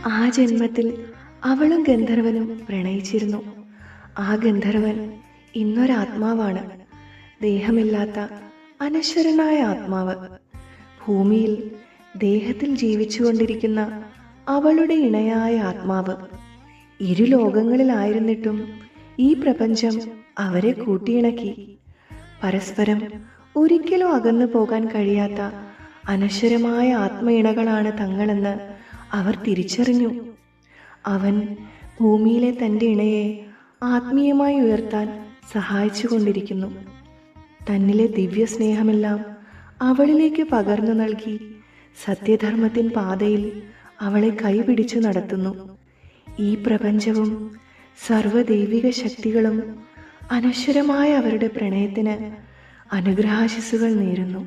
ആ ജന്മത്തിൽ അവളും ഗന്ധർവനും പ്രണയിച്ചിരുന്നു. ആ ഗന്ധർവൻ ഇന്നൊരാത്മാവാണ്, ദേഹമില്ലാത്ത അനശ്വരനായ ആത്മാവ്. ഭൂമിയിൽ ദേഹത്തിൽ ജീവിച്ചുകൊണ്ടിരിക്കുന്ന അവളുടെ ഇണയായ ആത്മാവ്. ഇരുലോകങ്ങളിലായിരുന്നിട്ടും ഈ പ്രപഞ്ചം അവരെ കൂട്ടിയിണക്കി. പരസ്പരം ഒരിക്കലും അകന്നു പോകാൻ കഴിയാത്ത അനശ്വരമായ ആത്മയിണകളാണ് തങ്ങളെന്ന് അവർ തിരിച്ചറിഞ്ഞു. അവൻ ഭൂമിയിലെ തൻ്റെ ഇണയെ ആത്മീയമായി ഉയർത്താൻ സഹായിച്ചു കൊണ്ടിരിക്കുന്നു. തന്നിലെ ദിവ്യ സ്നേഹമെല്ലാം അവളിലേക്ക് പകർന്നു നൽകി സത്യധർമ്മത്തിൻ പാതയിൽ അവളെ കൈപിടിച്ചു നടത്തുന്നു. ഈ പ്രപഞ്ചവും സർവദൈവിക ശക്തികളും അനശ്വരമായ അവരുടെ പ്രണയത്തിന് അനുഗ്രഹാശിസുകൾ നേരുന്നു.